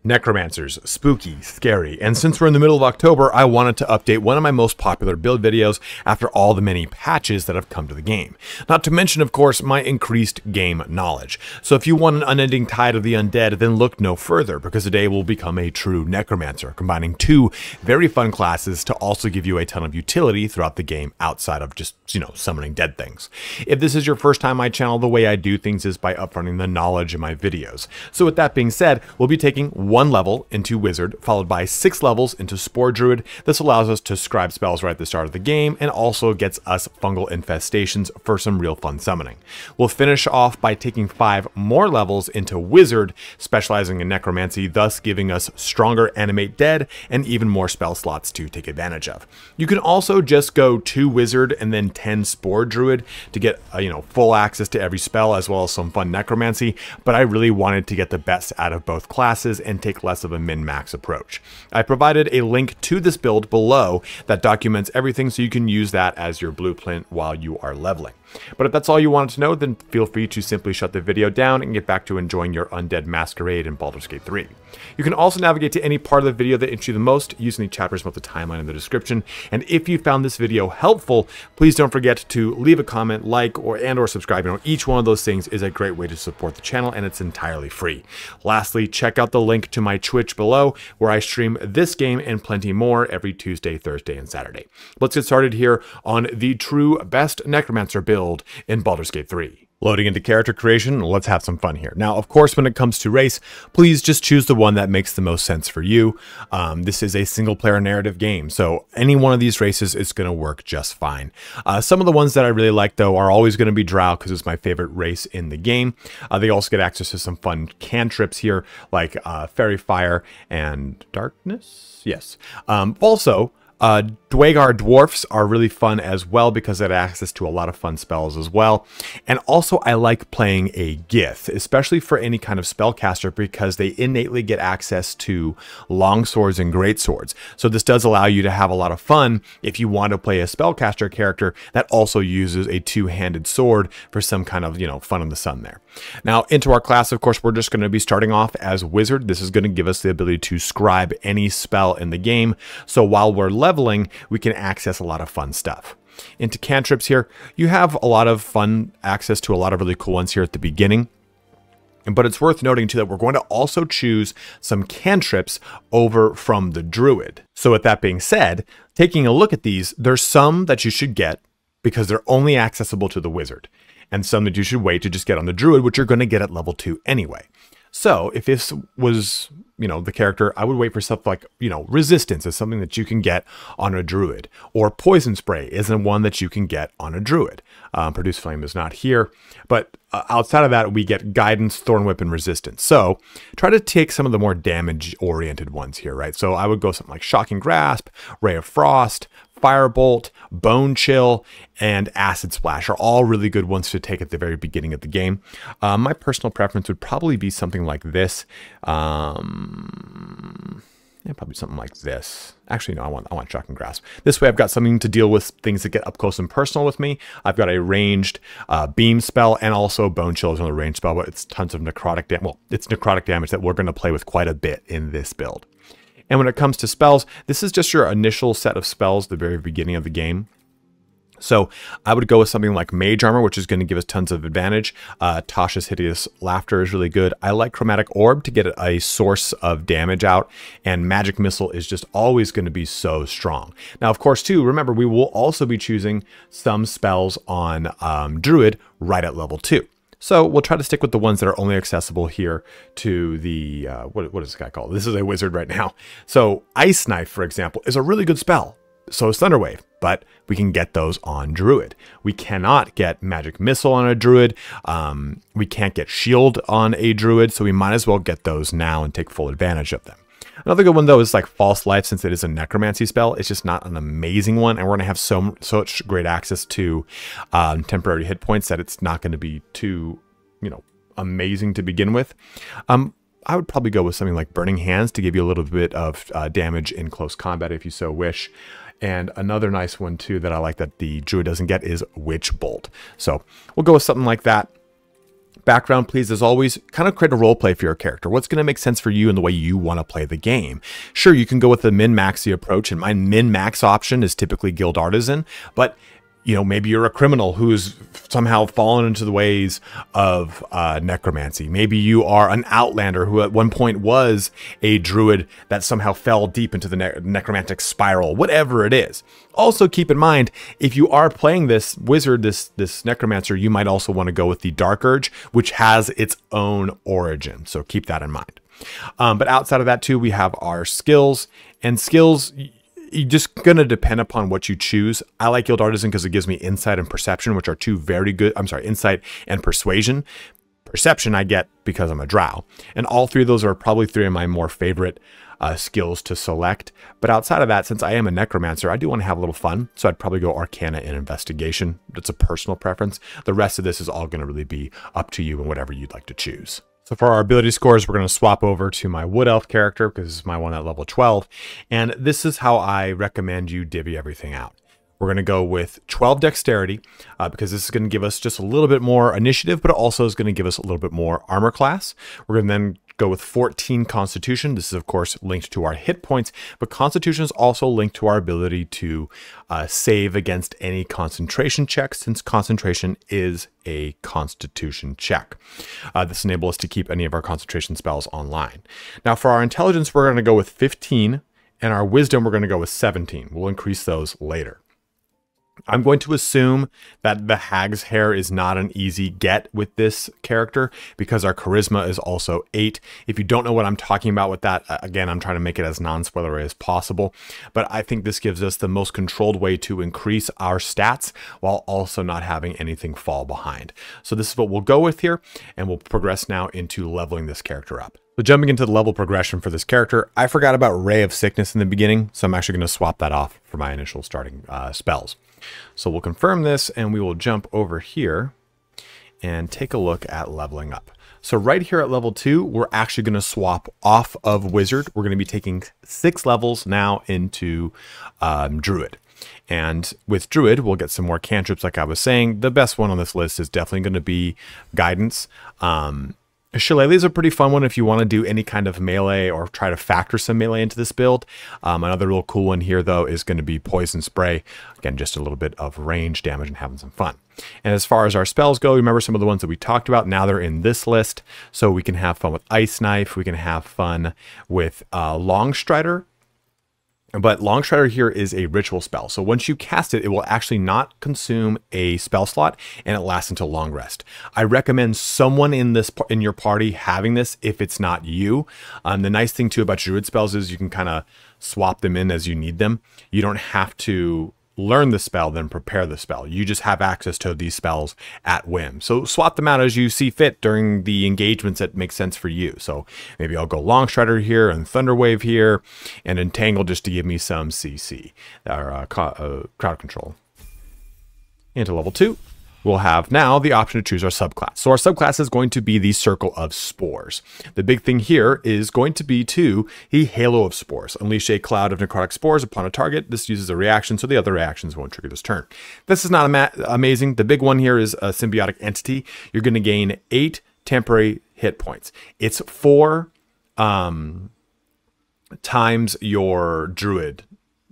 Necromancers, spooky, scary, and since we're in the middle of October, I wanted to update one of my most popular build videos after all the many patches that have come to the game. Not to mention, of course, my increased game knowledge. So if you want an unending tide of the undead, then look no further, because today will become a true necromancer, combining two very fun classes to also give you a ton of utility throughout the game outside of just, summoning dead things. If this is your first time on my channel, the way I do things is by upfronting the knowledge in my videos. So with that being said, we'll be taking 1 level into Wizard, followed by 6 levels into Spore Druid. This allows us to scribe spells right at the start of the game, and also gets us fungal infestations for some real fun summoning. We'll finish off by taking 5 more levels into Wizard, specializing in necromancy, thus giving us stronger animate dead and even more spell slots to take advantage of. You can also just go to Wizard and then 10 Spore Druid to get full access to every spell, as well as some fun necromancy, but I really wanted to get the best out of both classes and take less of a min-max approach. I provided a link to this build below that documents everything, so you can use that as your blueprint while you are leveling. But if that's all you wanted to know, then feel free to simply shut the video down and get back to enjoying your Undead Masquerade in Baldur's Gate 3. You can also navigate to any part of the video that interests you the most using the chapters about the timeline in the description. And if you found this video helpful, please don't forget to leave a comment, like, or subscribe. Each one of those things is a great way to support the channel, and it's entirely free. Lastly, check out the link to my Twitch below, where I stream this game and plenty more every Tuesday, Thursday, and Saturday. Let's get started here on the true best Necromancer build in Baldur's Gate 3. Loading into character creation, let's have some fun here. Now, of course, when it comes to race, please just choose the one that makes the most sense for you. This is a single-player narrative game, so any one of these races is going to work just fine. Some of the ones that I really like, though, are always going to be Drow, because it's my favorite race in the game. They also get access to some fun cantrips here, like Fairy Fire and Darkness. Yes. Also, Dwagar Dwarfs are really fun as well, because they have access to a lot of fun spells as well. And also, I like playing a Gith, especially for any kind of spellcaster, because they innately get access to long swords and great swords. So this does allow you to have a lot of fun if you want to play a spellcaster character that also uses a two-handed sword for some kind of, fun in the sun there. Now, into our class, of course, we're just going to be starting off as Wizard. This is going to give us the ability to scribe any spell in the game. So while we're leveling, we can access a lot of fun stuff. Into cantrips here, you have a lot of fun access to a lot of really cool ones here at the beginning. But it's worth noting too that we're going to also choose some cantrips over from the Druid. So with that being said, taking a look at these, there's some that you should get because they're only accessible to the Wizard, and some that you should wait to just get on the Druid, which you're going to get at level 2 anyway. So if this was, the character, I would wait for stuff like, Resistance is something that you can get on a Druid, or Poison Spray isn't one that you can get on a Druid. Produce Flame is not here, but outside of that, we get Guidance, Thorn Whip, and Resistance. So try to take some of the more damage-oriented ones here, right? So I would go something like Shocking Grasp, Ray of Frost, Firebolt, Bone Chill, and Acid Splash are all really good ones to take at the very beginning of the game. My personal preference would probably be something like this. Probably something like this. Actually, no, I want Shocking Grasp. This way I've got something to deal with things that get up close and personal with me. I've got a ranged beam spell, and also Bone Chill is another ranged spell, but it's tons of necrotic damage. Well, it's necrotic damage that we're going to play with quite a bit in this build. And when it comes to spells, this is just your initial set of spells at the very beginning of the game. So I would go with something like Mage Armor, which is going to give us tons of advantage. Tasha's Hideous Laughter is really good. I like Chromatic Orb to get a source of damage out, and Magic Missile is just always going to be so strong. Now, of course, too, remember, we will also be choosing some spells on Druid right at level 2. So we'll try to stick with the ones that are only accessible here to the, what is this guy called? This is a Wizard right now. So Ice Knife, for example, is a really good spell. So is Thunder Wave, but we can get those on Druid. We cannot get Magic Missile on a Druid. We can't get Shield on a Druid, so we might as well get those now and take full advantage of them. Another good one, though, is like False Life, since it is a necromancy spell. It's just not an amazing one, and we're going to have such great access to temporary hit points that it's not going to be too, amazing to begin with. I would probably go with something like Burning Hands to give you a little bit of damage in close combat if you so wish. And another nice one, too, that I like that the Druid doesn't get is Witch Bolt. So we'll go with something like that. Background, please, as always, kind of create a role play for your character. What's going to make sense for you and the way you want to play the game? Sure, you can go with the min-maxy approach, and my min-max option is typically Guild Artisan, but you know, maybe you're a criminal who's somehow fallen into the ways of necromancy. Maybe you are an outlander who at one point was a druid that somehow fell deep into the necromantic spiral, whatever it is. Also keep in mind, if you are playing this wizard, this necromancer, you might also want to go with the Dark Urge, which has its own origin. So keep that in mind. But outside of that too, we have our skills, and skills, you're just going to depend upon what you choose. I like Guild Artisan because it gives me insight and perception, which are two very good, insight and persuasion. Perception I get because I'm a drow. And all three of those are probably three of my more favorite skills to select. But outside of that, since I am a necromancer, I do want to have a little fun. So I'd probably go Arcana and Investigation. That's a personal preference. The rest of this is all going to really be up to you and whatever you'd like to choose. So for our ability scores, we're going to swap over to my Wood Elf character because this is my one at level 12. And this is how I recommend you divvy everything out. We're going to go with 12 dexterity because this is going to give us just a little bit more initiative, but it also is going to give us a little bit more armor class. We're going to then go with 14 constitution. This is of course linked to our hit points, but constitution is also linked to our ability to save against any concentration checks, since concentration is a constitution check. This enables us to keep any of our concentration spells online. Now for our intelligence, we're going to go with 15, and our wisdom, we're going to go with 17. We'll increase those later. I'm going to assume that the Hag's Hair is not an easy get with this character because our charisma is also 8. If you don't know what I'm talking about with that, again, I'm trying to make it as non-spoilery as possible, but I think this gives us the most controlled way to increase our stats while also not having anything fall behind. So this is what we'll go with here, and we'll progress now into leveling this character up. So jumping into the level progression for this character, I forgot about Ray of Sickness in the beginning, so I'm actually going to swap that off for my initial starting spells. So we'll confirm this, and we will jump over here and take a look at leveling up. So right here at level 2, we're actually going to swap off of Wizard. We're going to be taking 6 levels now into Druid. And with Druid, we'll get some more cantrips like I was saying. The best one on this list is definitely going to be Guidance. Shillelagh is a pretty fun one if you want to do any kind of melee or try to factor some melee into this build. Another real cool one here, though, is going to be Poison Spray. Again, just a little bit of range damage and having some fun. And as far as our spells go, remember some of the ones that we talked about. Now they're in this list. So we can have fun with Ice Knife. We can have fun with Long Strider. But Long Strider here is a ritual spell. So once you cast it, it will actually not consume a spell slot, and it lasts until long rest. I recommend someone in your party having this if it's not you. The nice thing too about Druid spells is you can kind of swap them in as you need them. You don't have to learn the spell, then prepare the spell. You just have access to these spells at whim. So swap them out as you see fit during the engagements that make sense for you. So maybe I'll go Long Strider here and Thunderwave here and Entangle just to give me some CC, or crowd control. Into level 2. We'll have now the option to choose our subclass. So our subclass is going to be the Circle of Spores. The big thing here is going to be the Halo of Spores. Unleash a cloud of necrotic spores upon a target. This uses a reaction, so the other reactions won't trigger this turn. This is not amazing. The big one here is a Symbiotic Entity. You're going to gain 8 temporary hit points. It's 4 times your Druid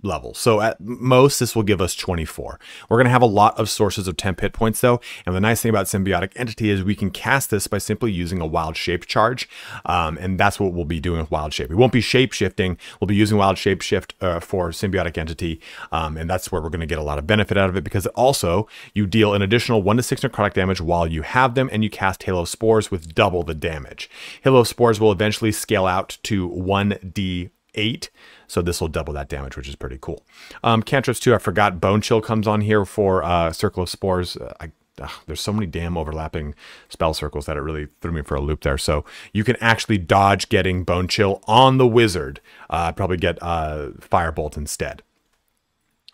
level. So at most, this will give us 24. We're going to have a lot of sources of temp hit points though. And the nice thing about Symbiotic Entity is we can cast this by simply using a Wild Shape charge. And that's what we'll be doing with Wild Shape. We won't be shape shifting. We'll be using Wild Shape shift for Symbiotic Entity. And that's where we're going to get a lot of benefit out of it, because also you deal an additional 1 to 6 necrotic damage while you have them, and you cast Halo of Spores with double the damage. Halo of Spores will eventually scale out to 1d8. So this will double that damage, which is pretty cool. Cantrips too, I forgot Bone Chill comes on here for Circle of Spores. There's so many damn overlapping spell circles that it really threw me for a loop there. So you can actually dodge getting Bone Chill on the Wizard. Probably get Firebolt instead.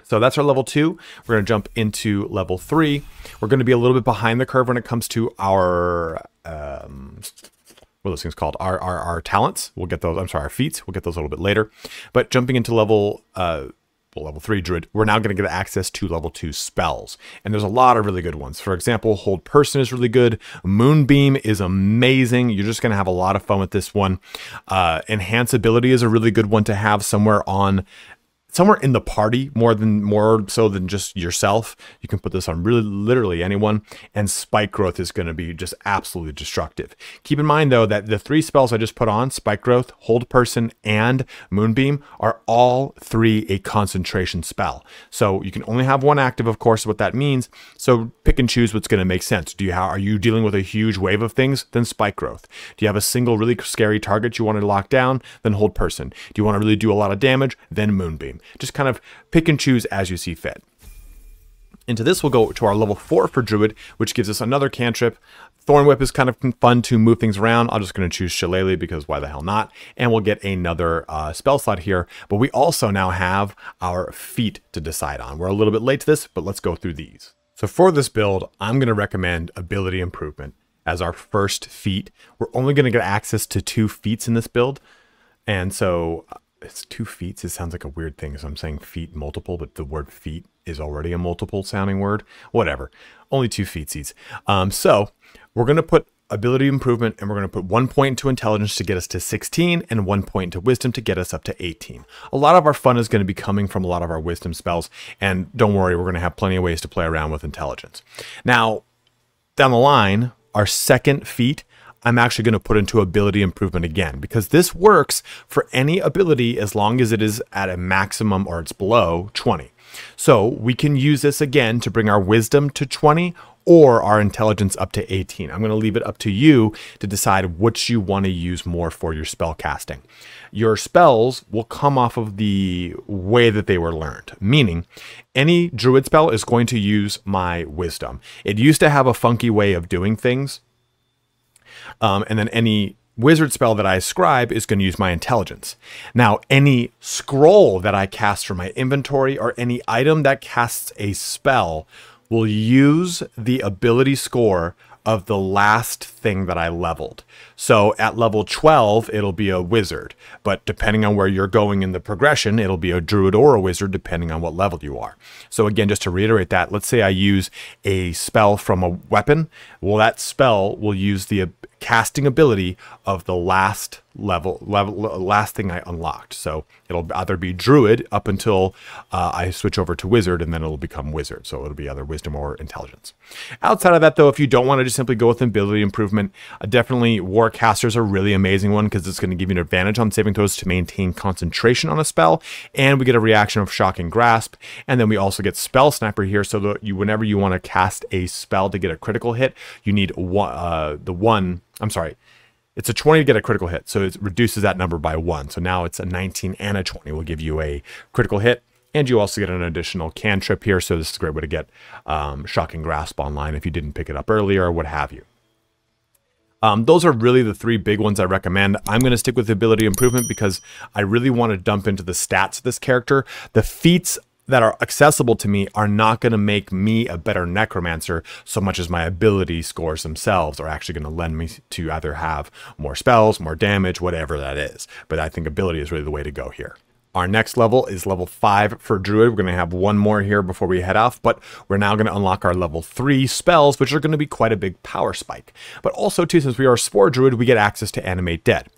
So that's our level 2. We're going to jump into level 3. We're going to be a little bit behind the curve when it comes to our what are those things called? Our talents. We'll get those. I'm sorry, our feats. We'll get those a little bit later. But jumping into level, well, well, level 3 Druid, we're now going to get access to level 2 spells. And there's a lot of really good ones. For example, Hold Person is really good. Moonbeam is amazing. You're just going to have a lot of fun with this one. Enhance Ability is a really good one to have somewhere in the party, more so than just yourself. You can put this on really literally anyone, and Spike Growth is going to be just absolutely destructive. Keep in mind though that the 3 spells I just put on, Spike Growth, Hold Person, and Moonbeam, are all 3 a concentration spell. So you can only have one active, of course, what that means. So pick and choose what's going to make sense. Are you dealing with a huge wave of things? Then Spike Growth. Do you have a single really scary target you want to lock down? Then Hold Person. Do you want to really do a lot of damage? Then Moonbeam. Just kind of pick and choose as you see fit. Into this, we'll go to our level 4 for Druid, which gives us another cantrip. Thorn Whip is kind of fun to move things around. I'm just going to choose Shillelagh because why the hell not? And we'll get another spell slot here. But we also now have our feat to decide on. We're a little bit late to this, but let's go through these. So for this build, I'm going to recommend Ability Improvement as our first feat. We're only going to get access to 2 feats in this build. And so it's 2 feats. It sounds like a weird thing. So I'm saying feat multiple, but the word feat is already a multiple sounding word. Whatever. Only 2 featsies. So we're going to put Ability Improvement, and we're going to put 1 point into Intelligence to get us to 16 and 1 point into Wisdom to get us up to 18. A lot of our fun is going to be coming from a lot of our Wisdom spells. And don't worry, we're going to have plenty of ways to play around with Intelligence. Now, down the line, our second feat, I'm actually going to put into Ability Improvement again, because this works for any ability as long as it is at a maximum or it's below 20. So we can use this again to bring our Wisdom to 20 or our Intelligence up to 18. I'm going to leave it up to you to decide which you want to use more for your spell casting. Your spells will come off of the way that they were learned, meaning any Druid spell is going to use my Wisdom. It used to have a funky way of doing things. And then any wizard spell that I ascribe is going to use my Intelligence. Now, any scroll that I cast from my inventory or any item that casts a spell will use the ability score of the last thing that I leveled. So at level 12, it'll be a wizard, but depending on where you're going in the progression, it'll be a druid or a wizard, depending on what level you are. So again, just to reiterate that, let's say I use a spell from a weapon. Well, that spell will use the casting ability of the last last thing I unlocked. So it'll either be druid up until I switch over to wizard, and then it'll become wizard. So it'll be either wisdom or intelligence. Outside of that, though, if you don't want to just simply go with ability improvement, definitely Warcasters are a really amazing one because it's going to give you an advantage on saving throws to maintain concentration on a spell, and we get a reaction of Shocking Grasp, and then we also get Spell Sniper here, so that whenever you want to cast a spell to get a critical hit, you need it's a 20 to get a critical hit, so it reduces that number by 1. So now it's a 19 and a 20 will give you a critical hit, and you also get an additional cantrip here, so this is a great way to get Shocking Grasp online if you didn't pick it up earlier or what have you. Those are really the 3 big ones I recommend. I'm going to stick with Ability Improvement because I really want to dump into the stats of this character. The feats that are accessible to me are not going to make me a better necromancer so much as my ability scores themselves are actually going to lend me to either have more spells, more damage, whatever that is. But I think ability is really the way to go here. Our next level is level 5 for Druid. We're going to have one more here before we head off, but we're now going to unlock our level 3 spells, which are going to be quite a big power spike. But also, too, since we are Spore Druid, we get access to Animate Dead.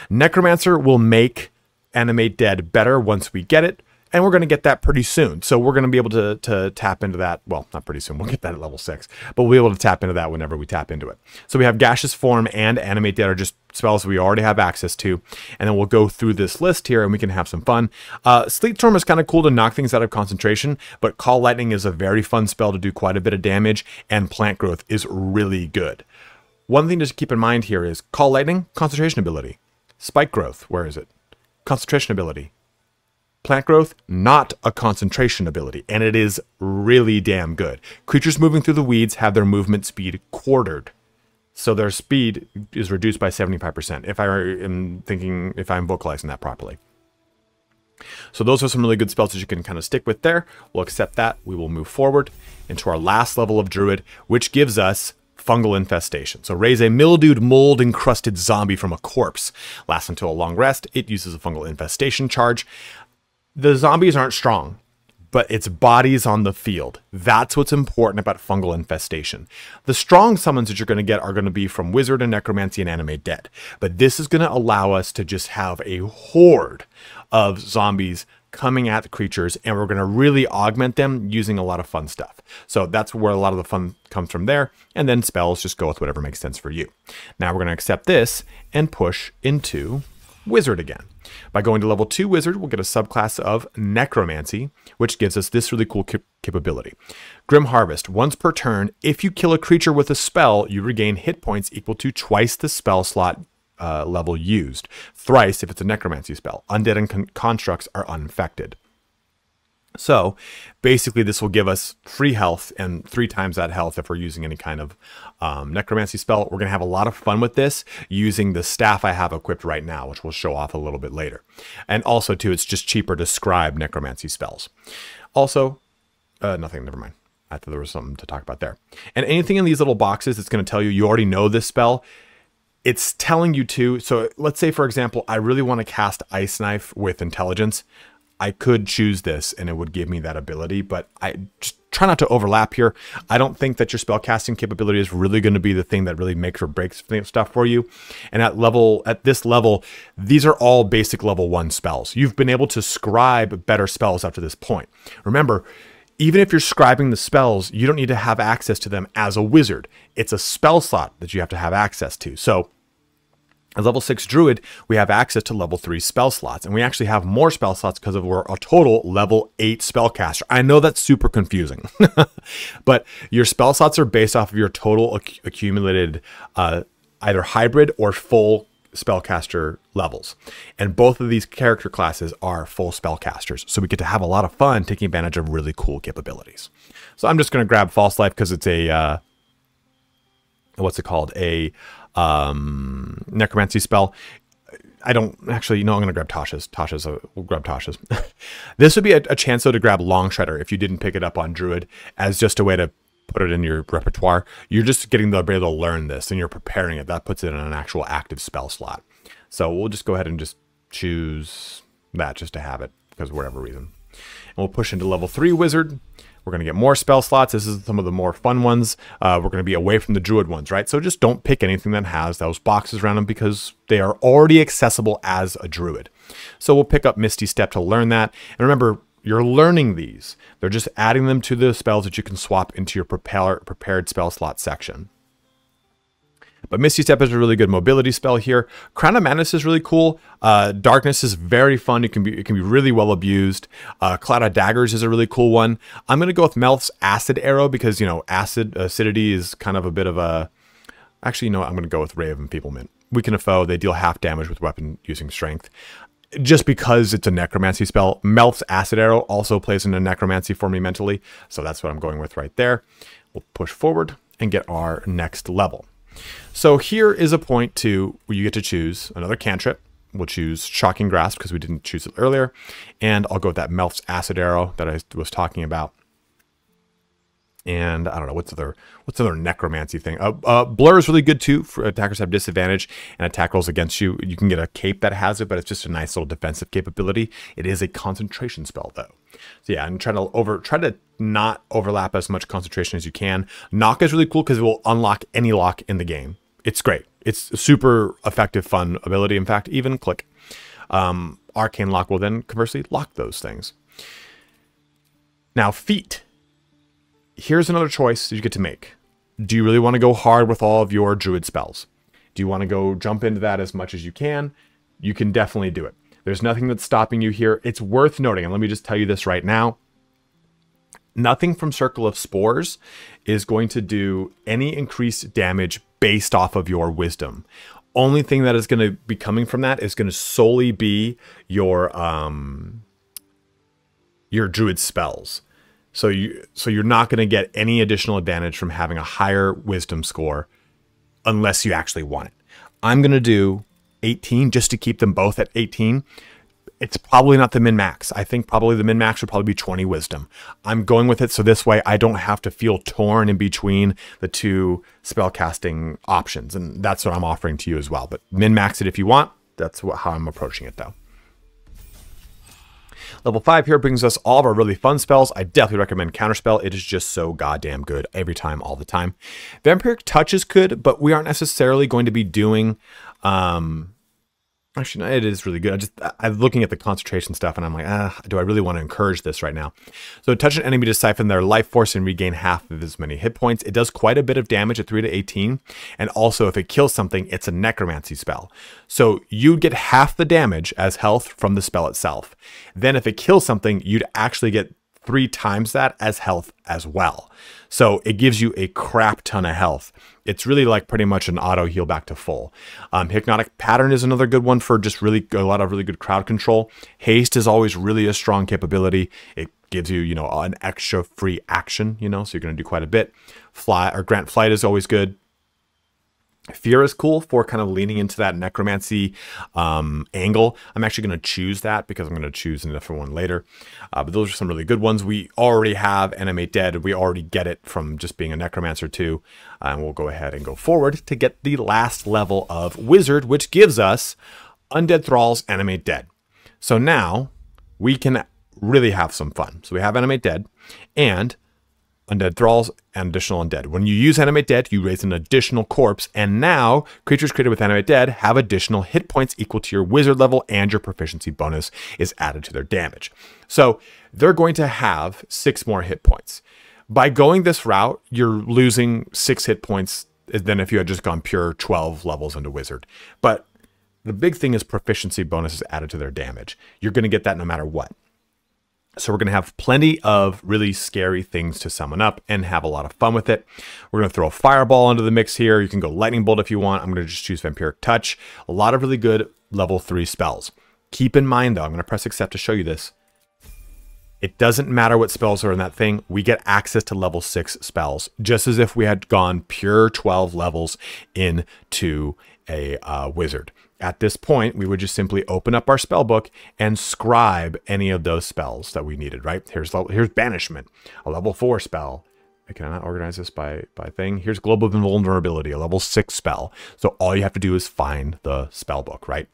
Necromancer will make Animate Dead better once we get it, and we're going to get that pretty soon. So we're going to be able to tap into that. Well, not pretty soon. We'll get that at level 6. But we'll be able to tap into that whenever we tap into it. So we have Gaseous Form and Animate Dead are just spells we already have access to. And then we'll go through this list here and we can have some fun. Sleet Storm is kind of cool to knock things out of concentration. But Call Lightning is a very fun spell to do quite a bit of damage. And Plant Growth is really good. One thing to keep in mind here is Call Lightning, concentration ability. Spike Growth, where is it? Concentration ability. Plant Growth, not a concentration ability, and it is really damn good. Creatures moving through the weeds have their movement speed quartered, so their speed is reduced by 75%, if I'm vocalizing that properly. So those are some really good spells that you can kind of stick with there. We'll accept that. We will move forward into our last level of Druid, which gives us Fungal Infestation. So raise a mildewed, mold-encrusted zombie from a corpse. Lasts until a long rest. It uses a Fungal Infestation charge. The zombies aren't strong. but its body's on the field. That's what's important about fungal infestation. The strong summons that you're going to get are going to be from Wizard and Necromancy and Undead. But this is going to allow us to just have a horde of zombies coming at the creatures, and we're going to really augment them using a lot of fun stuff. So that's where a lot of the fun comes from there. And then spells, just go with whatever makes sense for you. Now we're going to accept this and push into Wizard again. By going to level 2 Wizard, we'll get a subclass of Necromancy, which gives us this really cool capability. Grim Harvest. Once per turn, if you kill a creature with a spell, you regain hit points equal to twice the spell slot level used, thrice if it's a Necromancy spell. Undead and constructs are uninfected. So basically this will give us free health and 3 times that health if we're using any kind of Necromancy spell. We're going to have a lot of fun with this using the staff I have equipped right now, which we'll show off a little bit later. And also too, it's just cheaper to scribe Necromancy spells. Also, nothing, never mind. I thought there was something to talk about there. And anything in these little boxes, it's going to tell you, you already know this spell. It's telling you to, so let's say, for example, I really want to cast Ice Knife with Intelligence. I could choose this and it would give me that ability, but I just try not to overlap here. I don't think that your spellcasting capability is really going to be the thing that really makes or breaks stuff for you. And at this level, these are all basic level 1 spells. You've been able to scribe better spells up to this point. Remember, even if you're scribing the spells, you don't need to have access to them as a wizard. It's a spell slot that you have to have access to. So as level 6 Druid, we have access to level 3 spell slots, and we actually have more spell slots because we're a total level 8 spellcaster. I know that's super confusing, but your spell slots are based off of your total accumulated either hybrid or full spellcaster levels. And both of these character classes are full spellcasters, so we get to have a lot of fun taking advantage of really cool capabilities. So I'm just going to grab False Life because it's a, what's it called? A Necromancy spell. I don't actually, no, I'm going to grab Tasha's. We'll grab Tasha's. This would be a chance though to grab Long Shredder if you didn't pick it up on Druid as just a way to put it in your repertoire. You're just getting the ability to learn this and you're preparing it. That puts it in an actual active spell slot. So we'll just go ahead and just choose that just to have it because of whatever reason. And we'll push into level 3 Wizard. We're going to get more spell slots. This is some of the more fun ones. We're going to be away from the Druid ones, right? So just don't pick anything that has those boxes around them because they are already accessible as a Druid. So we'll pick up Misty Step to learn that. And remember, you're learning these. They're just adding them to the spells that you can swap into your prepared spell slot section. But Misty Step is a really good mobility spell here. Crown of Madness is really cool. Darkness is very fun. It can be really well abused. Cloud of Daggers is a really cool one. I'm going to go with Melf's Acid Arrow because, you know, acidity is kind of a bit of a... Actually, you know what? I'm going to go with Ray of Enfeeblement. Weaken a foe. They deal half damage with weapon using strength. Just because it's a Necromancy spell. Melf's Acid Arrow also plays into Necromancy for me mentally. So that's what I'm going with right there. We'll push forward and get our next level. So here is a point too where you get to choose another cantrip. We'll choose Shocking Grasp because we didn't choose it earlier. And I'll go with that Melf's Acid Arrow that I was talking about. And I don't know, what's other necromancy thing? Blur is really good too for attackers have disadvantage and attack rolls against you. You can get a cape that has it, but it's just a nice little defensive capability. It is a concentration spell though. So yeah, and try to not overlap as much concentration as you can. Knock is really cool because it will unlock any lock in the game. It's great. It's a super effective, fun ability. In fact, even Click. Arcane Lock will then conversely lock those things. Now, Feat. Here's another choice that you get to make. Do you really want to go hard with all of your Druid spells? Do you want to go jump into that as much as you can? You can definitely do it. There's nothing that's stopping you here. It's worth noting, and let me just tell you this right now. Nothing from Circle of Spores is going to do any increased damage based off of your wisdom. Only thing that is going to be coming from that is going to solely be your Druid spells. So you're not going to get any additional advantage from having a higher wisdom score unless you actually want it. I'm going to do 18 just to keep them both at 18. It's probably not the min-max. I think probably the min-max would probably be 20 wisdom. I'm going with it so this way I don't have to feel torn in between the two spellcasting options. And that's what I'm offering to you as well. But min-max it if you want. That's how I'm approaching it though. Level 5 here brings us all of our really fun spells. I definitely recommend Counterspell. It is just so goddamn good every time, all the time. Vampiric Touch is good, but we aren't necessarily going to be doing... Actually, no, it is really good. I'm looking at the concentration stuff and I'm like, do I really want to encourage this right now? So touch an enemy to siphon their life force and regain half of as many hit points. It does quite a bit of damage at 3 to 18. And also if it kills something, it's a necromancy spell. So you'd get half the damage as health from the spell itself. Then if it kills something, you'd actually get 3 times that as health as well. So it gives you a crap ton of health. It's really like pretty much an auto heal back to full. Hypnotic Pattern is another good one for just really a lot of really good crowd control. Haste is always really a strong capability. It gives you, an extra free action, so you're going to do quite a bit. Grant Flight is always good. Fear is cool for kind of leaning into that necromancy angle. I'm actually going to choose that because I'm going to choose a different one later. But those are some really good ones. We already have Animate Dead. We already get it from just being a necromancer too. And we'll go ahead and go forward to get the last level of Wizard, which gives us Undead Thralls Animate Dead. So now we can really have some fun. So we have Animate Dead and Undead Thralls and additional Undead. When you use Animate Dead, you raise an additional corpse, and now creatures created with Animate Dead have additional hit points equal to your wizard level, and your proficiency bonus is added to their damage. So they're going to have 6 more hit points. By going this route, you're losing 6 hit points than if you had just gone pure 12 levels into wizard. But the big thing is proficiency bonuses added to their damage. You're going to get that no matter what. So we're going to have plenty of really scary things to summon up and have a lot of fun with it. We're going to throw a fireball into the mix here. You can go lightning bolt if you want. I'm going to just choose Vampiric Touch. A lot of really good level 3 spells. Keep in mind though, I'm going to press accept to show you this. It doesn't matter what spells are in that thing. We get access to level 6 spells, just as if we had gone pure 12 levels into a wizard. At this point, we would just simply open up our spell book and scribe any of those spells that we needed, right? Here's Banishment, a level 4 spell. I cannot organize this by thing. Here's Global Invulnerability, a level 6 spell. So all you have to do is find the spell book, right?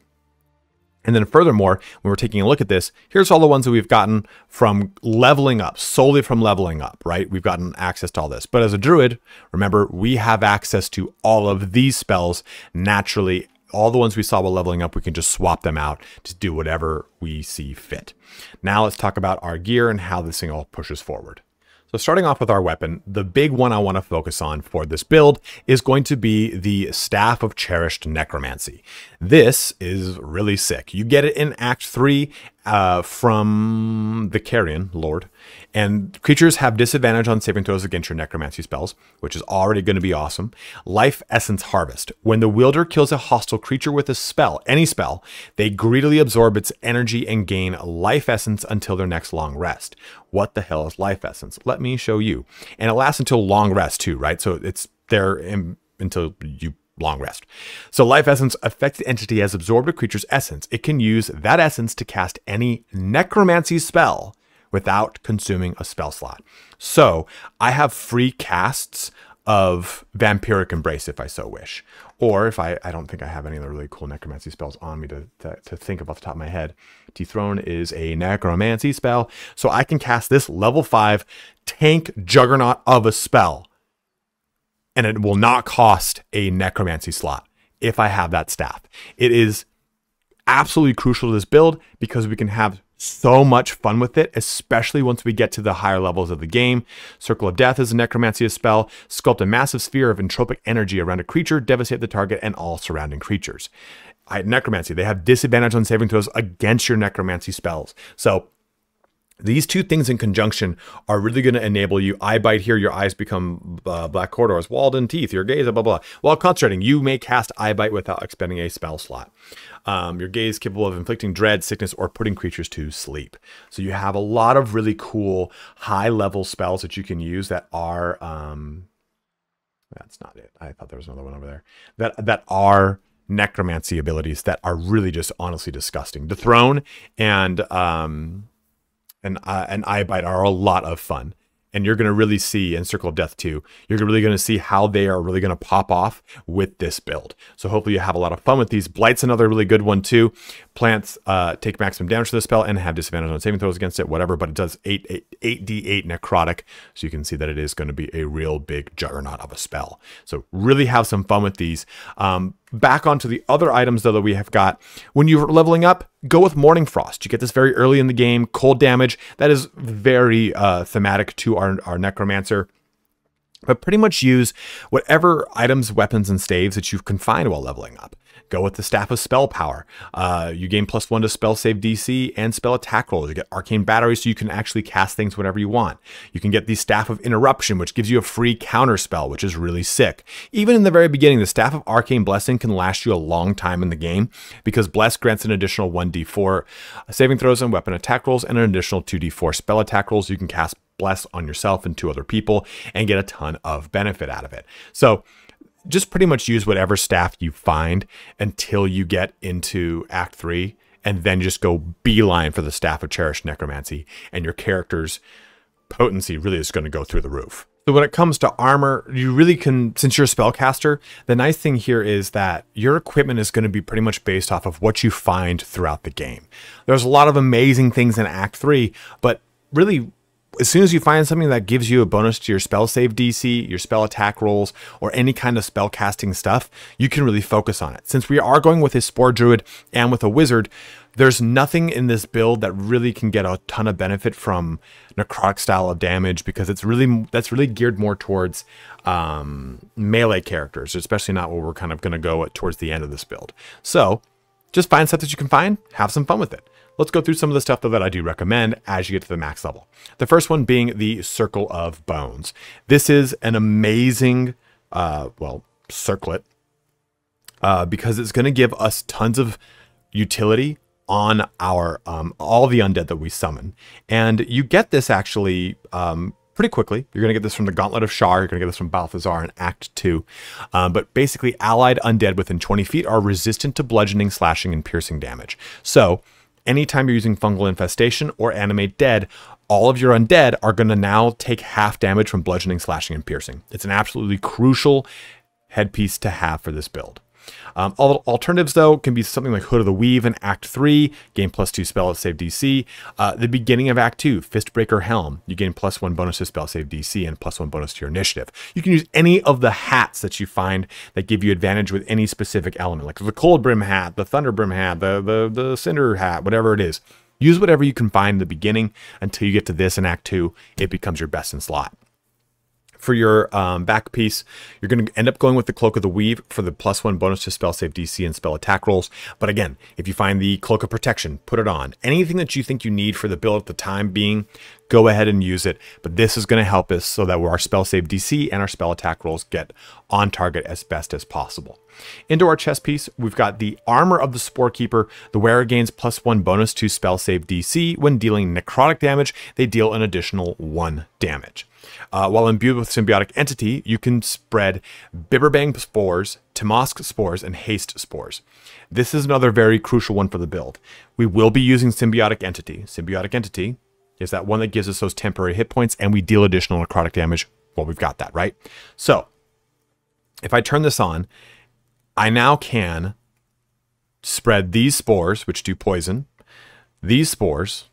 And then furthermore, when we're taking a look at this, here's all the ones that we've gotten from leveling up, solely from leveling up, right? We've gotten access to all this. But as a druid, remember, we have access to all of these spells naturally. All the ones we saw while leveling up, we can just swap them out to do whatever we see fit. Now let's talk about our gear and how this thing all pushes forward. So starting off with our weapon, the big one I want to focus on for this build is going to be the Staff of Cherished Necromancy. This is really sick. You get it in Act 3 from the Carrion Lord, and creatures have disadvantage on saving throws against your necromancy spells, which is already going to be awesome. Life Essence Harvest. When the wielder kills a hostile creature with a spell, any spell, they greedily absorb its energy and gain life essence until their next long rest. What the hell is life essence? Let me show you. And it lasts until long rest too, right? So it's there until you long rest. So life essence, affected entity has absorbed a creature's essence. It can use that essence to cast any necromancy spell without consuming a spell slot. So I have free casts of Vampiric Embrace if I so wish. Or if I don't think I have any other really cool necromancy spells on me to think of off the top of my head. Dethrone is a necromancy spell. So I can cast this level 5 tank juggernaut of a spell. And it will not cost a necromancy slot if I have that staff. It is absolutely crucial to this build because we can have so much fun with it, especially once we get to the higher levels of the game. Circle of Death is a necromancy spell. Sculpt a massive sphere of entropic energy around a creature, devastate the target and all surrounding creatures. Necromancy, they have disadvantage on saving throws against your necromancy spells. So these two things in conjunction are really going to enable you. Eye bite here, your eyes become black corridors. Walden teeth, your gaze, blah, blah. While concentrating, you may cast eye bite without expending a spell slot. Your gaze capable of inflicting dread, sickness, or putting creatures to sleep. So you have a lot of really cool high-level spells that you can use that are... that's not it. I thought there was another one over there. That are necromancy abilities that are really just honestly disgusting. The Throne and Eye Bite are a lot of fun. and you're going to really see in Circle of Death 2, you're really going to see how they are really going to pop off with this build. So hopefully you have a lot of fun with these. Blight's another really good one too. Plants take maximum damage to the spell and have disadvantage on saving throws against it, whatever, but it does 8d8 necrotic, so you can see that it is going to be a real big juggernaut of a spell. So really have some fun with these. Back onto the other items though that we have got. When you're leveling up, go with Morning Frost. You get this very early in the game. Cold damage, that is very thematic to our Necromancer. But pretty much use whatever items, weapons, and staves that you can find while leveling up. Go with the Staff of Spell Power. You gain +1 to spell save DC and spell attack rolls. You get Arcane Battery, so you can actually cast things whenever you want. You can get the Staff of Interruption, which gives you a free counter spell, which is really sick. Even in the very beginning, the Staff of Arcane Blessing can last you a long time in the game, because Bless grants an additional 1d4 saving throws and weapon attack rolls, and an additional 2d4 spell attack rolls. You can cast Bless on yourself and 2 other people and get a ton of benefit out of it. So just pretty much use whatever staff you find until you get into Act 3, and then just go beeline for the Staff of Cherished Necromancy, and your character's potency really is going to go through the roof. So when it comes to armor, you really can, since you're a spellcaster, the nice thing here is that your equipment is going to be pretty much based off of what you find throughout the game. There's a lot of amazing things in Act 3, but really, as soon as you find something that gives you a bonus to your spell save DC, your spell attack rolls, or any kind of spell casting stuff, you can really focus on it. Since we are going with a Spore Druid and with a Wizard, there's nothing in this build that really can get a ton of benefit from necrotic style of damage, because that's really geared more towards melee characters, especially not what we're kind of going to go towards the end of this build. So just find stuff that you can find, have some fun with it. Let's go through some of the stuff that I do recommend as you get to the max level. The first one being the Circle of Bones. This is an amazing, circlet, because it's going to give us tons of utility on our all the undead that we summon. And you get this actually pretty quickly. You're going to get this from the Gauntlet of Shar. You're going to get this from Balthazar in Act 2. But basically, allied undead within 20 feet are resistant to bludgeoning, slashing, and piercing damage. So anytime you're using Fungal Infestation or Animate Dead, all of your undead are going to now take half damage from bludgeoning, slashing, and piercing. It's an absolutely crucial headpiece to have for this build. Alternatives, though, can be something like Hood of the Weave in Act 3, gain +2 spell save DC. The beginning of Act 2, Fistbreaker Helm, you gain +1 bonus to spell save DC and +1 bonus to your initiative. You can use any of the hats that you find that give you advantage with any specific element, like the Cold Brim hat, the Thunder Brim hat, the Cinder hat, whatever it is. Use whatever you can find in the beginning until you get to this in Act 2. It becomes your best in slot. For your back piece, you're going to end up going with the Cloak of the Weave for the +1 bonus to spell save DC and spell attack rolls. But again, if you find the Cloak of Protection, put it on. Anything that you think you need for the build at the time being, go ahead and use it. But this is going to help us so that our spell save DC and our spell attack rolls get on target as best as possible. Into our chest piece, we've got the Armor of the Spore Keeper. The wearer gains +1 bonus to spell save DC. When dealing necrotic damage, they deal an additional 1 damage. While imbued with Symbiotic Entity, you can spread Bibberbang Spores, Tamask Spores, and Haste Spores. This is another very crucial one for the build. We will be using Symbiotic Entity. Symbiotic Entity is that one that gives us those temporary hit points, and we deal additional necrotic damage. Well, we've got that, right? So, if I turn this on, I now can spread these spores, which do poison, these spores,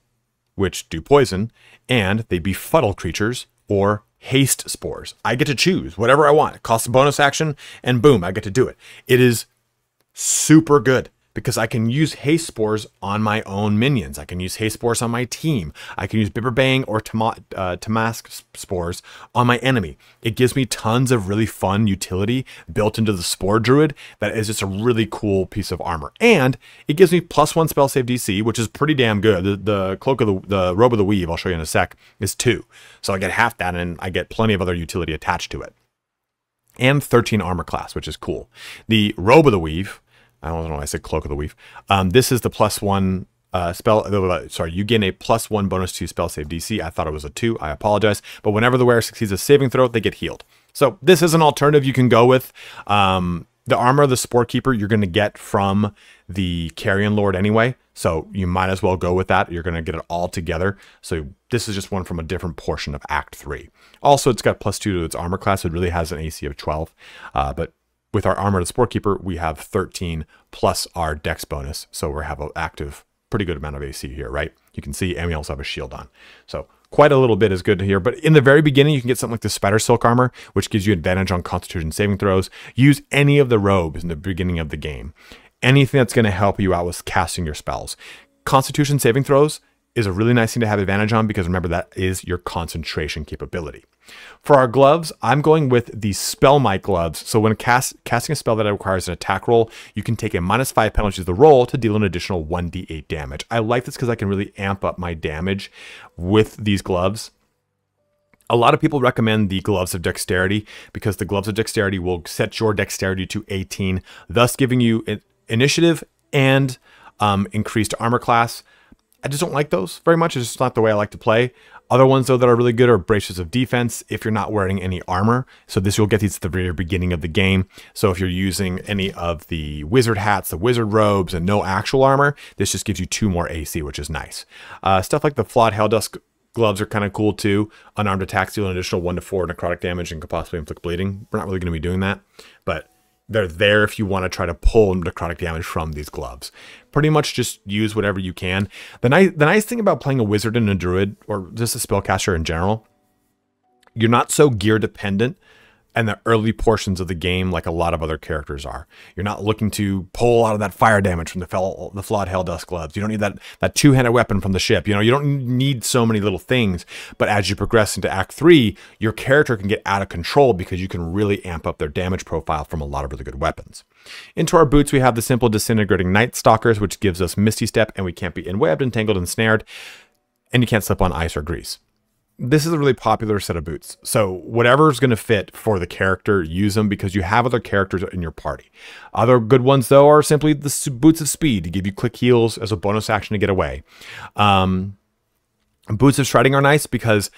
which do poison, and they befuddle creatures, or haste spores. I get to choose whatever I want. It costs a bonus action, and boom, I get to do it. It is super good because I can use haste spores on my own minions. I can use haste spores on my team. I can use Bibberbang or Tamask spores on my enemy. It gives me tons of really fun utility built into the Spore Druid that is just a really cool piece of armor. And it gives me +1 spell save DC, which is pretty damn good. The Cloak of the Robe of the Weave, I'll show you in a sec, is 2. So I get half that, and I get plenty of other utility attached to it. And 13 armor class, which is cool. The Robe of the Weave, I don't know why I said Cloak of the Weave. This is the +1 you gain a +1 bonus to spell save DC. I thought it was a 2. I apologize. But whenever the wearer succeeds a saving throw, they get healed. So this is an alternative you can go with. The armor of the Spore Keeper you're going to get from the Carrion Lord anyway, so you might as well go with that. You're going to get it all together. So this is just one from a different portion of Act 3. Also, it's got +2 to its armor class, so it really has an AC of 12. But with our armor of the Spore Keeper, we have 13 plus our dex bonus, so we have an active, pretty good amount of AC here, right? You can see, and we also have a shield on. So quite a little bit is good to hear. But in the very beginning, you can get something like the Spider Silk armor, which gives you advantage on Constitution saving throws. Use any of the robes in the beginning of the game. Anything that's going to help you out with casting your spells. Constitution saving throws is a really nice thing to have advantage on, because remember, that is your concentration capability. For our gloves, I'm going with the Spell Might gloves. So when casting a spell that requires an attack roll, you can take a -5 penalty to the roll to deal an additional 1d8 damage. I like this because I can really amp up my damage with these gloves. A lot of people recommend the Gloves of Dexterity, because the Gloves of Dexterity will set your dexterity to 18, thus giving you initiative and increased armor class. I just don't like those very much. It's just not the way I like to play. Other ones, though, that are really good are Braces of Defense if you're not wearing any armor. So this, you'll get these at the very beginning of the game. So if you're using any of the wizard hats, the wizard robes, and no actual armor, this just gives you 2 more AC, which is nice. Stuff like the Flawed Helldusk gloves are kind of cool too. Unarmed attacks deal an additional 1 to 4 necrotic damage and could possibly inflict bleeding. We're not really going to be doing that, but they're there if you want to try to pull necrotic damage from these gloves. Pretty much just use whatever you can. The nice thing about playing a wizard and a druid, or just a spellcaster in general, you're not so gear dependent in the early portions of the game like a lot of other characters are. You're not looking to pull a lot of that fire damage from the Flawed Helldusk gloves. You don't need that two-handed weapon from the ship. You know, you don't need so many little things. But as you progress into Act 3, your character can get out of control because you can really amp up their damage profile from a lot of really good weapons. Into our boots, we have the simple Disintegrating Night Stalkers, which gives us Misty Step, and we can't be enwebbed, entangled, and snared, and you can't slip on ice or grease. This is a really popular set of boots. So whatever's going to fit for the character, use them, because you have other characters in your party. Other good ones, though, are simply the Boots of Speed to give you quick heals as a bonus action to get away. Boots of Striding are nice because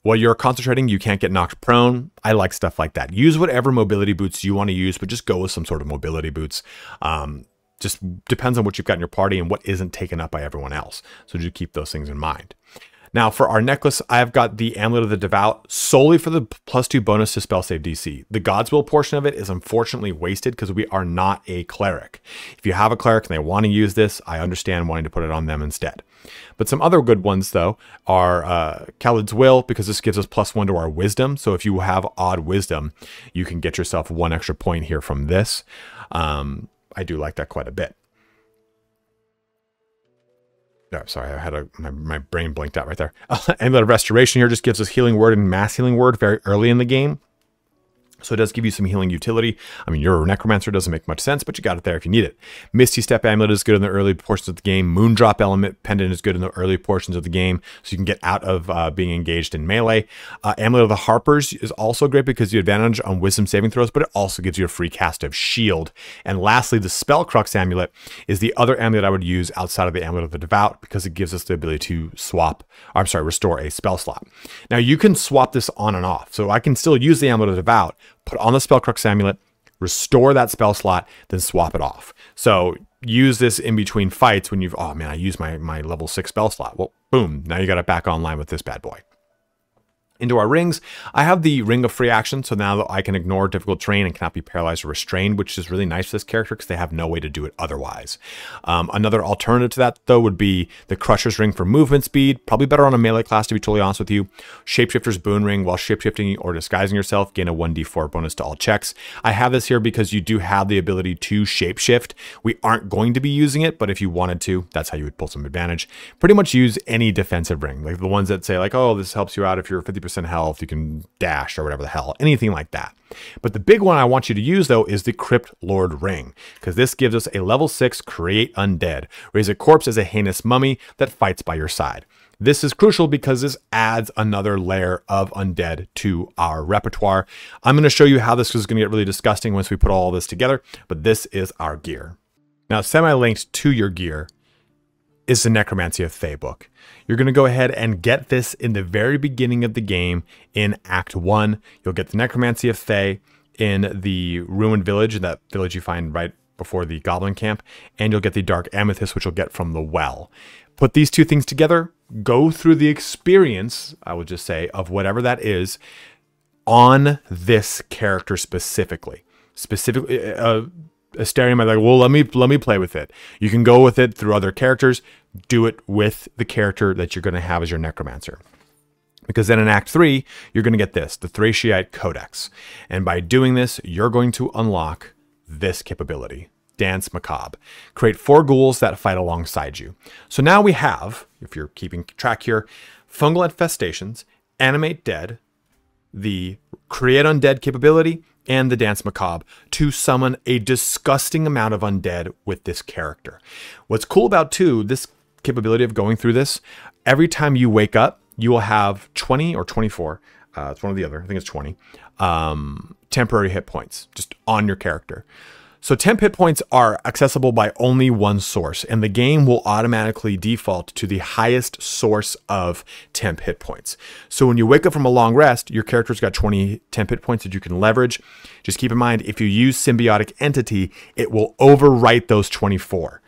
while you're concentrating, you can't get knocked prone. I like stuff like that. Use whatever mobility boots you want to use, but just go with some sort of mobility boots. Just depends on what you've got in your party and what isn't taken up by everyone else. So just keep those things in mind. Now for our necklace, I've got the Amulet of the Devout solely for the +2 bonus to spell save DC. The God's Will portion of it is unfortunately wasted because we are not a cleric. If you have a cleric and they want to use this, I understand wanting to put it on them instead. But some other good ones, though, are Khaled's Will, because this gives us +1 to our wisdom. So if you have odd wisdom, you can get yourself 1 extra point here from this. I do like that quite a bit. Oh, sorry, I had my brain blinked out right there. Amulet of Restoration here just gives us Healing Word and Mass Healing Word very early in the game. So it does give you some healing utility. I mean, you're a necromancer, doesn't make much sense, but you got it there if you need it. Misty Step Amulet is good in the early portions of the game. Moondrop Element Pendant is good in the early portions of the game, so you can get out of being engaged in melee. Amulet of the Harpers is also great because you advantage on wisdom saving throws, but it also gives you a free cast of Shield. And lastly, the Spellcrux Amulet is the other amulet I would use outside of the Amulet of the Devout because it gives us the ability to restore a spell slot. Now you can swap this on and off, so I can still use the Amulet of the Devout, put on the Spellcrux Amulet, restore that spell slot, then swap it off. So use this in between fights when you've, oh man, I used my level 6 spell slot. Well, boom, now you got it back online with this bad boy. Into our rings, I have the Ring of Free Action, so now that I can ignore difficult terrain and cannot be paralyzed or restrained, which is really nice for this character because they have no way to do it otherwise. Another alternative to that, though, would be the Crusher's Ring for movement speed, probably better on a melee class, to be totally honest with you. Shapeshifter's Boon Ring, while shapeshifting or disguising yourself, gain a 1d4 bonus to all checks. I have this here because you do have the ability to shapeshift. We aren't going to be using it, but if you wanted to, that's how you would pull some advantage. Pretty much use any defensive ring, like the ones that say like, oh, this helps you out if you're 50% health, you can dash or whatever the hell, anything like that. But the big one I want you to use, though, is the Crypt Lord Ring, because this gives us a level 6 Create Undead. Raise a corpse as a heinous mummy that fights by your side. This is crucial because this adds another layer of undead to our repertoire. I'm going to show you how this is going to get really disgusting once we put all this together, but this is our gear. Now, semi-linked to your gear is the Necromancy of Thay book. You're going to go ahead and get this in the very beginning of the game in Act 1. You'll get the Necromancy of Thay. in the ruined village, that village you find right before the goblin camp, and you'll get the dark amethyst, which you'll get from the well. Put these two things together, go through the experience, I would just say, of whatever that is on this character specifically. Asterium, I'm like, well, let me play with it. You can go with it through other characters. Do it with the character that you're going to have as your Necromancer. Because then in Act 3, you're going to get this, the Thraciite Codex. And by doing this, you're going to unlock this capability, Dance Macabre. Create 4 ghouls that fight alongside you. So now we have, if you're keeping track here, Fungal Infestations, Animate Dead, the Create Undead capability, and the Dance Macabre to summon a disgusting amount of undead with this character. What's cool about, too, this capability of going through this, every time you wake up, you will have 20 or 24, it's one or the other, I think it's 20, temporary hit points just on your character. So temp hit points are accessible by only one source, and the game will automatically default to the highest source of temp hit points. So when you wake up from a long rest, your character's got 20 temp hit points that you can leverage. Just keep in mind, if you use Symbiotic Entity, it will overwrite those 24.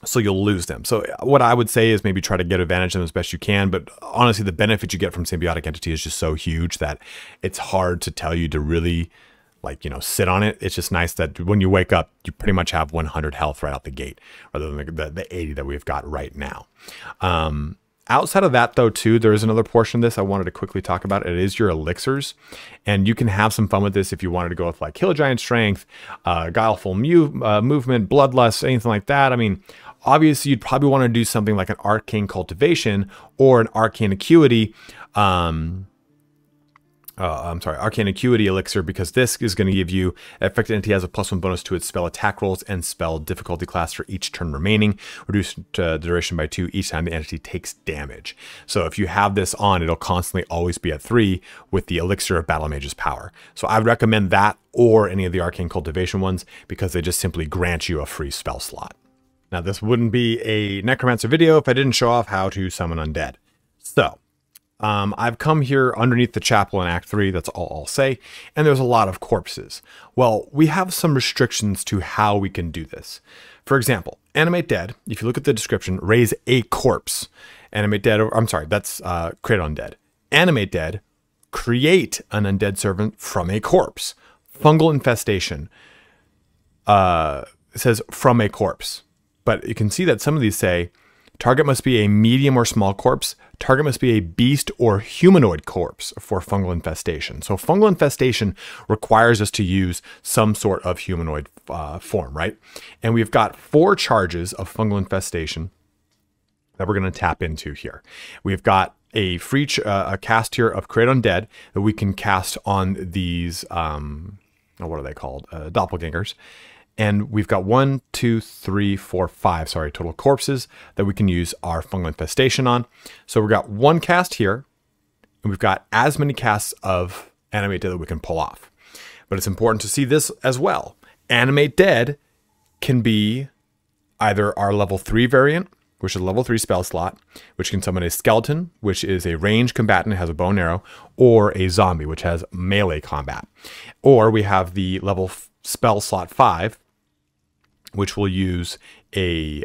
So you'll lose them. So what I would say is maybe try to get advantage of them as best you can. But honestly, the benefit you get from Symbiotic Entity is just so huge that it's hard to tell you to really, like, you know, sit on it. It's just nice that when you wake up, you pretty much have 100 health right out the gate, rather than the 80 that we've got right now. Outside of that, though, too, there is another portion of this I wanted to quickly talk about. It is your elixirs, and you can have some fun with this if you wanted to go with like Kill Giant Strength, Guileful Movement, Bloodlust, anything like that. I mean, obviously, you'd probably want to do something like an Arcane Cultivation or an Arcane Acuity. Arcane Acuity Elixir, because this is going to give you affected entity has a +1 bonus to its spell attack rolls and spell difficulty class for each turn remaining, reduced the duration by 2 each time the entity takes damage. So if you have this on, it'll constantly always be at 3 with the Elixir of Battle Mage's power. So I would recommend that or any of the Arcane Cultivation ones, because they just simply grant you a free spell slot. Now, this wouldn't be a Necromancer video if I didn't show off how to summon undead. So I've come here underneath the chapel in Act 3, that's all I'll say, and there's a lot of corpses. Well, we have some restrictions to how we can do this. For example, Animate Dead, if you look at the description, raise a corpse. Animate Dead, I'm sorry, that's Create Undead. Animate Dead, create an undead servant from a corpse. Fungal Infestation, it says from a corpse. But you can see that some of these say, target must be a medium or small corpse. Target must be a beast or humanoid corpse for fungal infestation. So fungal infestation requires us to use some sort of humanoid form, right? And we've got 4 charges of fungal infestation that we're going to tap into here. We've got a free a cast here of Create Undead that we can cast on these, what are they called? Doppelgangers. And we've got 1, 2, 3, 4, 5, total corpses that we can use our fungal infestation on. So we've got 1 cast here, and we've got as many casts of Animate Dead that we can pull off. But it's important to see this as well. Animate Dead can be either our level 3 variant, which is a level 3 spell slot, which can summon a skeleton, which is a ranged combatant, has a bow and arrow, or a zombie, which has melee combat. Or we have the level spell slot 5, which will use a,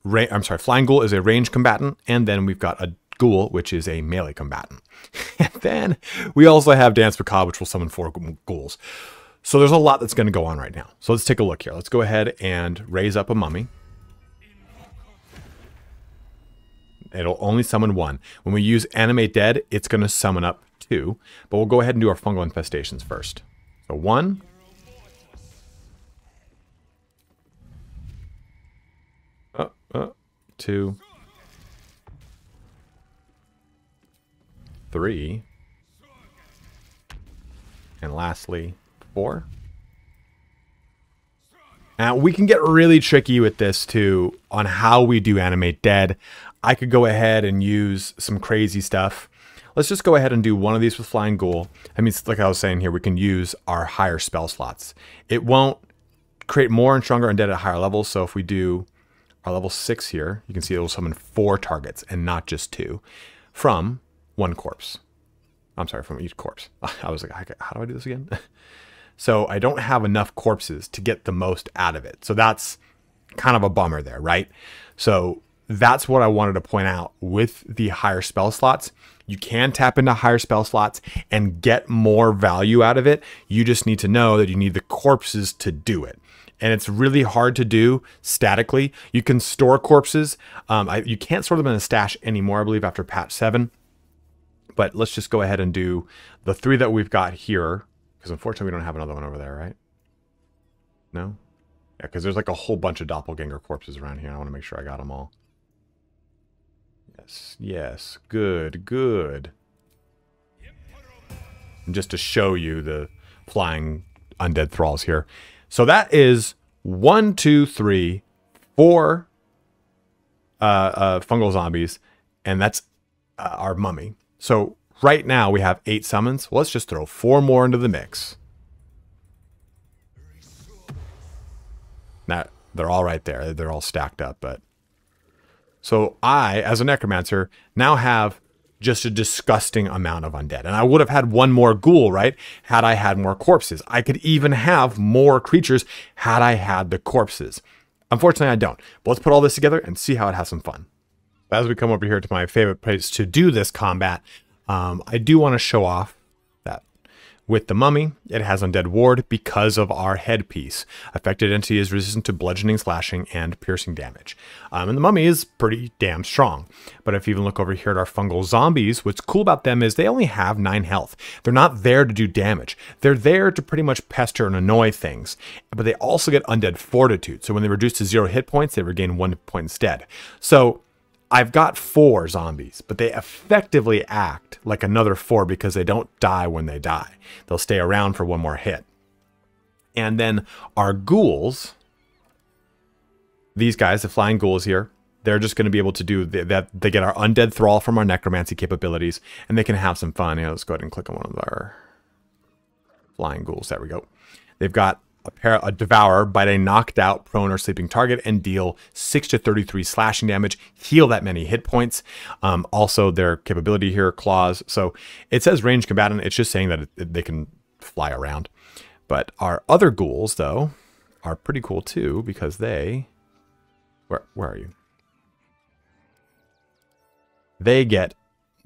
Flying Ghoul is a ranged combatant, and then we've got a Ghoul, which is a melee combatant. And then we also have Dance Macabre, which will summon 4 ghouls. So there's a lot that's going to go on right now. So let's take a look here. Let's go ahead and raise up a mummy. It'll only summon 1. When we use Animate Dead, it's going to summon up 2. But we'll go ahead and do our fungal infestations first. So 1. 2, 3, and lastly 4. Now we can get really tricky with this too on how we do Animate Dead. I could go ahead and use some crazy stuff. Let's just go ahead and do one of these with Flying Ghoul. I mean, like I was saying here, we can use our higher spell slots. It won't create more and stronger undead at higher levels. So if we do our level 6 here, you can see it will summon 4 targets and not just 2 from 1 corpse. I'm sorry, from each corpse. I was like, how do I do this again? So I don't have enough corpses to get the most out of it. So that's kind of a bummer there, right? So that's what I wanted to point out with the higher spell slots. You can tap into higher spell slots and get more value out of it. You just need to know that you need the corpses to do it. And it's really hard to do statically. You can store corpses. You can't store them in a stash anymore, I believe, after patch 7. But let's just go ahead and do the 3 that we've got here. Because unfortunately, we don't have another one over there, right? No? Yeah, because there's like a whole bunch of doppelganger corpses around here. I want to make sure I got them all. Yes, yes. Good, good. And just to show you the flying undead thralls here. So that is 1, 2, 3, 4 fungal zombies, and that's our mummy. So right now we have 8 summons. Well, let's just throw 4 more into the mix. Now, they're all right there. They're all stacked up, but so I, as a necromancer, now have just a disgusting amount of undead. And I would have had 1 more ghoul, right? Had I had more corpses. I could even have more creatures had I had the corpses. Unfortunately, I don't. But let's put all this together and see how it has some fun. As we come over here to my favorite place to do this combat, I do want to show off that with the mummy, it has undead ward because of our headpiece. Affected entity is resistant to bludgeoning, slashing, and piercing damage. And the mummy is pretty damn strong. But if you even look over here at our fungal zombies, what's cool about them is they only have 9 health. They're not there to do damage. They're there to pretty much pester and annoy things. But they also get undead fortitude. So when they reduce to 0 hit points, they regain 1 point instead. So I've got 4 zombies, but they effectively act like another 4 because they don't die when they die. They'll stay around for 1 more hit. And then our ghouls, these guys, the flying ghouls here, they're just going to be able to do that. They get our undead thrall from our necromancy capabilities, and they can have some fun. You know, let's go ahead and click on one of our flying ghouls. There we go. They've got a devour, bite a knocked out, prone, or sleeping target and deal 6 to 33 slashing damage, heal that many hit points. Also, their capability here, claws. So it says range combatant. It's just saying that they can fly around. But our other ghouls, though, are pretty cool too because they... Where are you? They get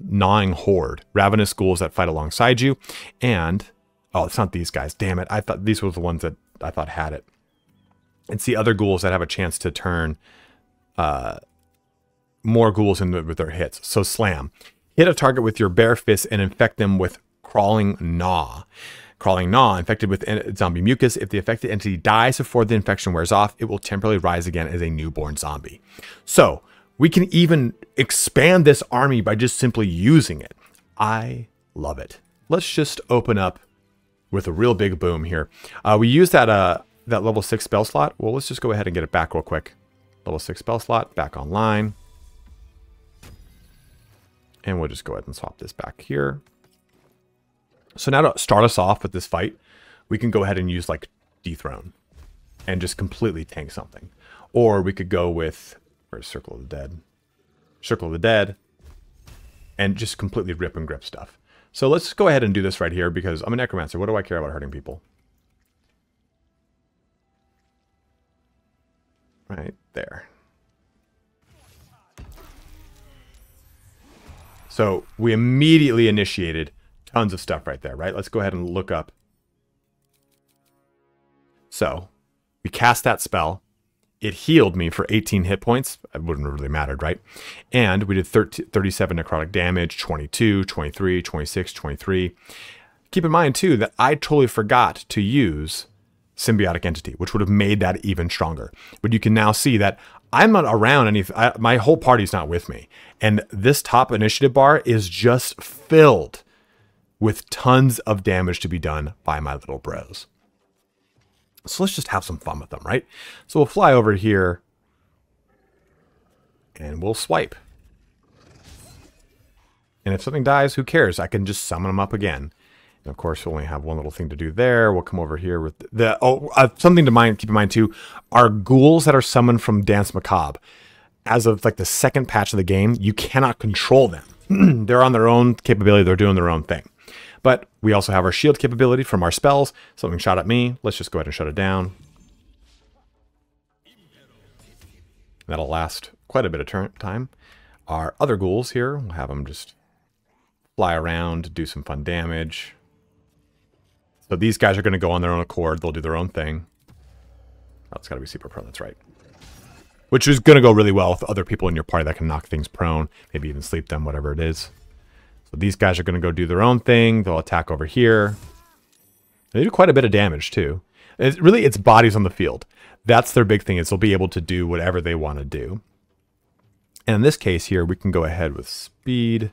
gnawing horde, ravenous ghouls that fight alongside you, and oh, it's not these guys. Damn it! I thought these were the ones that I thought had it. It's the other ghouls that have a chance to turn more ghouls with their hits. So slam, hit a target with your bare fist and infect them with crawling gnaw. Crawling gnaw, infected with zombie mucus. If the affected entity dies before the infection wears off, it will temporarily rise again as a newborn zombie. So we can even expand this army by just simply using it. I love it. Let's just open up with a real big boom here. We used that level 6 spell slot. Well, let's just go ahead and get it back real quick. Level 6 spell slot, back online. And we'll just go ahead and swap this back here. So now to start us off with this fight, we can go ahead and use like Dethrone and just completely tank something. Or we could go with, where's Circle of the Dead? Circle of the Dead, and just completely rip and grip stuff. So let's go ahead and do this right here because I'm a necromancer. What do I care about hurting people? Right there. So we immediately initiated tons of stuff right there, right? Let's go ahead and look up. So we cast that spell. It healed me for 18 hit points. It wouldn't have really mattered, right? And we did 37 necrotic damage, 22, 23, 26, 23. Keep in mind, too, that I totally forgot to use Symbiotic Entity, which would have made that even stronger. But you can now see that I'm not around my whole party's not with me. And this top initiative bar is just filled with tons of damage to be done by my little bros. So let's just have some fun with them, right? So we'll fly over here and we'll swipe. And if something dies, who cares? I can just summon them up again. And of course, we only have one little thing to do there. We'll come over here with something to keep in mind too. Our ghouls that are summoned from Dance Macabre, as of like the second patch of the game, you cannot control them. They're on their own capability. They're doing their own thing. But we also have our shield capability from our spells. Something shot at me. Let's just go ahead and shut it down. That'll last quite a bit of time. Our other ghouls here, we'll have them just fly around, do some fun damage. So these guys are going to go on their own accord. They'll do their own thing. Oh, it's got to be super prone. That's right. Which is going to go really well with other people in your party that can knock things prone. Maybe even sleep them, whatever it is. So these guys are going to go do their own thing. They'll attack over here. They do quite a bit of damage, too. It's bodies on the field. That's their big thing, is they'll be able to do whatever they want to do. And in this case here, we can go ahead with speed.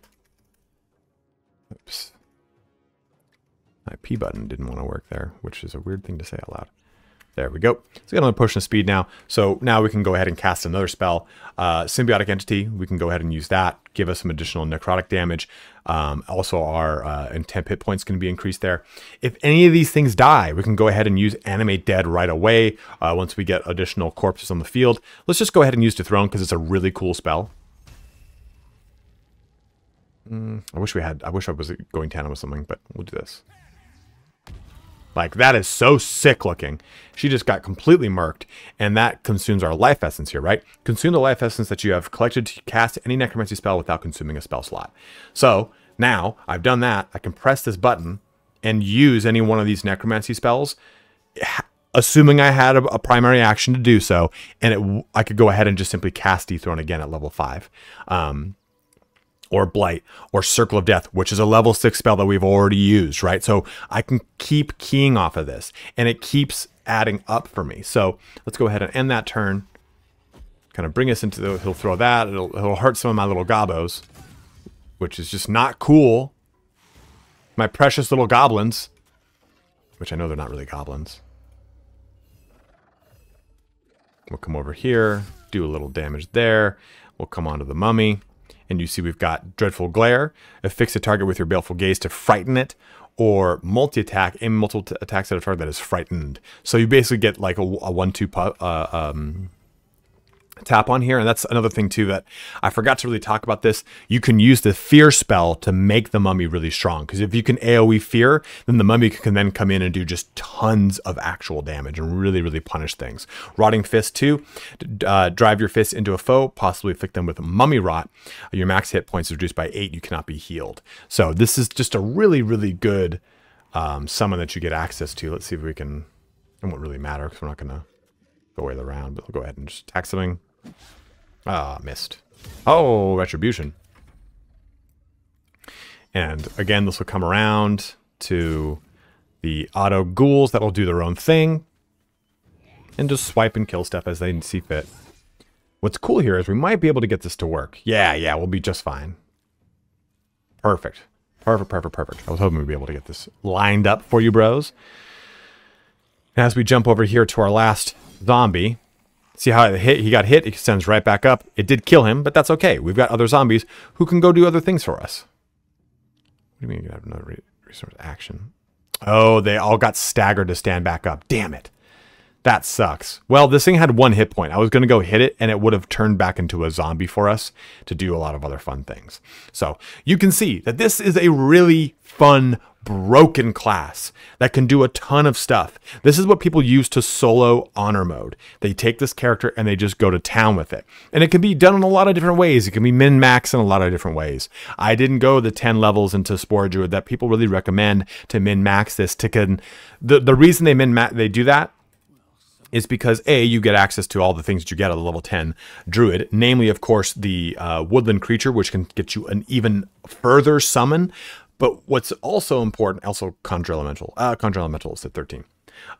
Oops. My P button didn't want to work there, which is a weird thing to say out loud. There we go. So we got another potion of speed now. So now we can go ahead and cast another spell. Symbiotic Entity, we can go ahead and use that. Give us some additional necrotic damage. Also our and temp hit points can be increased there. If any of these things die, we can go ahead and use Animate Dead right away once we get additional corpses on the field. Let's just go ahead and use Dethrone because it's a really cool spell. I wish I was going tandem with something, but we'll do this. Like, that is so sick looking. She just got completely murked, and that consumes our life essence here, right? Consume the life essence that you have collected to cast any necromancy spell without consuming a spell slot. So now I've done that. I can press this button and use any one of these necromancy spells, assuming I had a primary action to do so, and I could go ahead and just simply cast Dethrone again at level 5. Or Blight, or Circle of Death, which is a level 6 spell that we've already used, right? So I can keep keying off of this, and it keeps adding up for me. So let's go ahead and end that turn. Kind of bring us into the... He'll throw that. It'll hurt some of my little gobbos, which is just not cool. My precious little goblins, which I know they're not really goblins. We'll come over here, do a little damage there. We'll come onto the mummy. And you see we've got Dreadful Glare, affix a target with your baleful gaze to frighten it, or multi-attack, aim multiple attacks at a target that is frightened. So you basically get like a 1-2 tap on here. And that's another thing too that I forgot to really talk about this. You can use the fear spell to make the mummy really strong, because if you can AoE fear, then the mummy can then come in and do just tons of actual damage and really punish things. Rotting Fist too, drive your fist into a foe, possibly afflict them with mummy rot. Your max hit points is reduced by 8. You cannot be healed. So this is just a really good summon that you get access to. Let's see if we can... It won't really matter because we're not going to go away the round, but we'll go ahead and just attack something. Ah, missed. Oh, Retribution. And again, this will come around to the auto ghouls that'll do their own thing and just swipe and kill stuff as they see fit. What's cool here is we might be able to get this to work. Yeah, we'll be just fine. Perfect. Perfect. I was hoping we'd be able to get this lined up for you, bros. As we jump over here to our last zombie, see how he got hit? He sends right back up. It did kill him, but that's okay. We've got other zombies who can go do other things for us. What do you mean you have another resource action? Oh, they all got staggered to stand back up. Damn it. That sucks. Well, this thing had 1 hit point. I was going to go hit it, and it would have turned back into a zombie for us to do a lot of other fun things. So you can see that this is a really fun, broken class that can do a ton of stuff. This is what people use to solo honor mode. They take this character and they just go to town with it. And it can be done in a lot of different ways. It can be min-max in a lot of different ways. I didn't go the 10 levels into Spore Druid that people really recommend to min-max this. The reason they do that is because A, you get access to all the things that you get at a level 10 druid, namely, of course, the woodland creature, which can get you an even further summon. But what's also important, also Conjure Elemental. Conjure Elemental is at 13.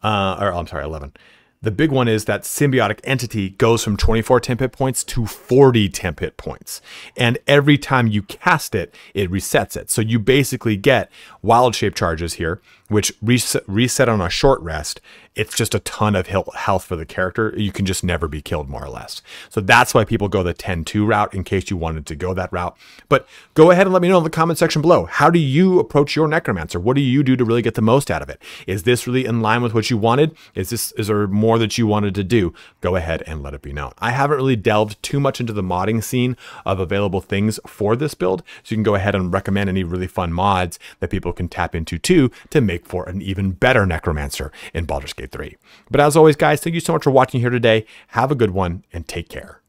I'm sorry, 11. The big one is that Symbiotic Entity goes from 24 temp hit points to 40 temp hit points. And every time you cast it, it resets it. So you basically get wild shape charges here, which reset on a short rest. It's just a ton of health for the character. You can just never be killed, more or less. So that's why people go the 10-2 route, in case you wanted to go that route. But go ahead and let me know in the comment section below. How do you approach your Necromancer? What do you do to really get the most out of it? Is this really in line with what you wanted? Is there more more that you wanted to do, go ahead and let it be known. I haven't really delved too much into the modding scene of available things for this build, so you can go ahead and recommend any really fun mods that people can tap into too to make for an even better Necromancer in Baldur's Gate 3. But as always, guys, thank you so much for watching here today. Have a good one and take care.